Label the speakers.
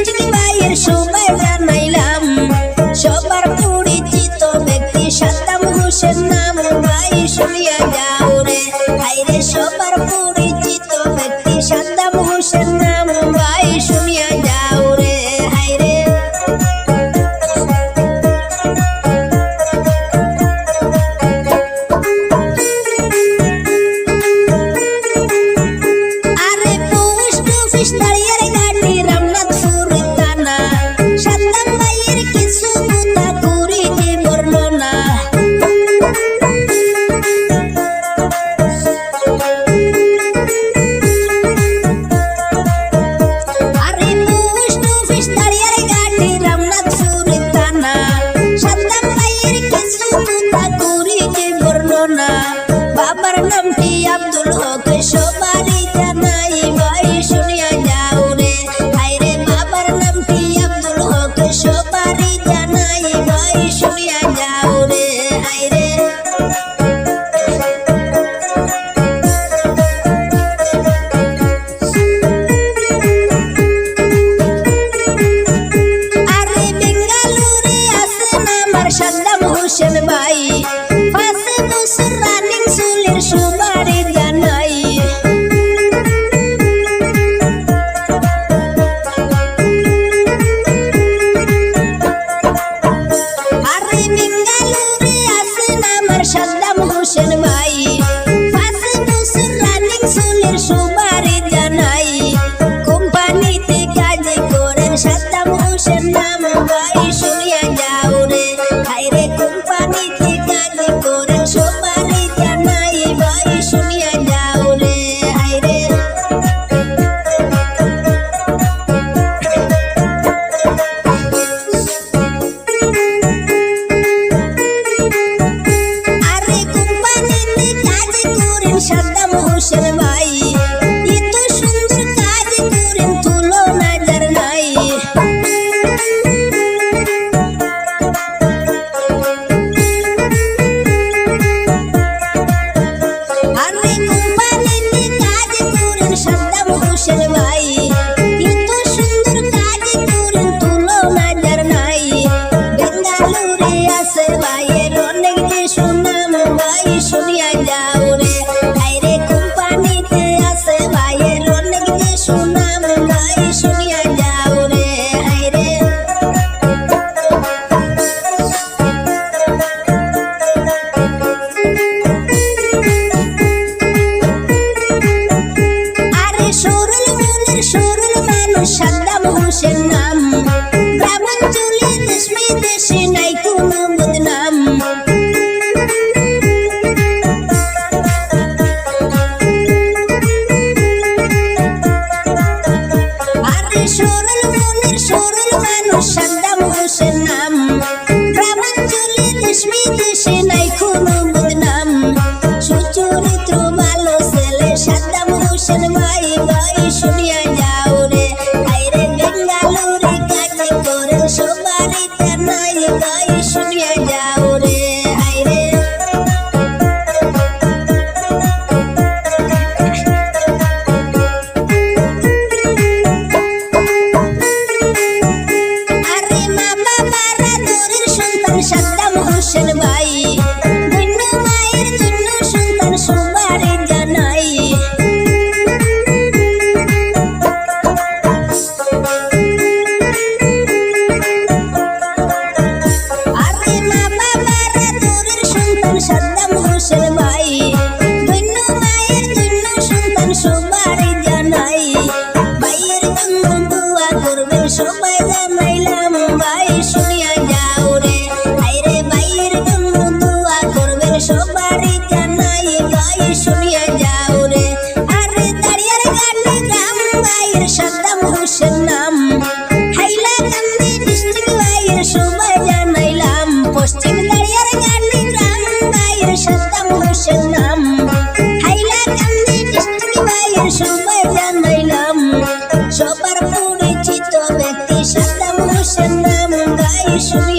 Speaker 1: district ভাইয়ের সবাই জানাইলাম সবার পরিচিত ব্যক্তি সাদ্দাম হোসেন নাম ভাই শুনিয়া যাও রে হাইরে সবার পরিচিত ব্যক্তি সাদ্দাম হোসেন নাম ভাই শুনিয়া যাও রে হাইরে আরে পোস্ট অফিস দাঁড়িয়ে গাড়ি রামনাথপুর থানা সাদ্দাম ভাইয়ের কিছু কথা করি যে বর্ণনা আরে পোস্ট অফিস দাঁড়িয়ে গাড়ি রামনাথপুর থানা সাদ্দাম ভাইয়ের কিছু কথা করি যে বর্ণনা বাবার নামটি আব্দুল হক সবারই জানাই ভাই শুনিয়া যাও রে হাইরে বাবার নামটি আব্দুল হক সবারই জানাই ভাই শুনিয়া যাও রে হাইরে আরে বেঙ্গালুরে আছেন আমার সাদ্দাম হোসেন ভাই 5 বছর রানিং চুলের সবারই জানাই আরে বেঙ্গালুরে আছেন আমার সাদ্দাম হোসেন ভাই 5 বছর রানিং চুলের সবারই জানাই কোম্পানিতে কাজ করেন সাদ্দাম হোসেন নাম ভাই শুনিয়া যাও রে হাইরে কোম্পানিতে কাজ করেন সবারই জানাই ভাই শুনিয়া যাও রে হাইরে আরে কোম্পানিতে কাজ করেন সাদ্দাম হোসেন ভাই এত সুন্দর কাজ করেন তুলনা যার নাই আরে কোম্পানিতে কাজ করেন সাদ্দাম হোসেন ভাই এত সুন্দর কাজ করেন তুলনা যার নাই বেঙ্গালুরে আছে ভাইয়ের অনেক যে সুনাম ভাই শুনিয়া যাও রে হাইরে কোম্পানিতে আছে ভাইয়ের অনেক যে সুনাম ভাই শুনিয়া যাও রে হাইরে আরে সরল মনের সরল মানুষ সাদ্দাম হোসেন নাম গ্রামাঞ্চলে দেশ বিদেশে নাই কোনো বদনাম আরে সরল মনের সরল মানুষ সাদ্দাম হোসেন নাম গ্রামাঞ্চলে দেশ বিদেশে নাই কোনো বদনাম সুচরিত্র ভালো ছেলে সাদ্দাম হোসেন ভাই ভাই শুনিয়া যাও রে হাইরে বেঙ্গালুরে কাজ করেন সবারই জানাই ভাই শুনিয়া যাও রে হাইরে আরে মা বাবার আদরের সন্তান সাদ্দাম হোসেন ভাই ধন্য মায়ের ধন্য সন্তান সবারই জানাই আরে মা বাবার আদরের সন্তান সাদ্দাম হোসেন ভাই ধন্য মায়ের ধন্য সন্তান সবারই জানাই ভাইয়ের জন্য দোয়া করবেন সবাই জানাইলাম ভাই শুনিয়া যাও রে হাইরে ভাইয়ের জন্য দোয়া করবেন সবারই জানাই ভাই শুনিয়া যাও রে আরে দাঁড়িয়ে গাড়ি গ্রাম ভাইয়ের সাদ্দাম হোসেন নাম হাইলাকান্দি ডিস্ট্রিক্ট ভাইয়ের সবাই জানাইলাম পশ্চিম দাঁড়িয়ে গাড়ি গ্রাম ভাইয়ের সাদ্দাম হোসেন নাম হাইলাকান্দি ডিস্ট্রিক্ট ভাইয়ের সবাই জানাইলাম সবার পরিচিত ব্যক্তি সাদ্দাম হোসেন নাম ভাই শুনি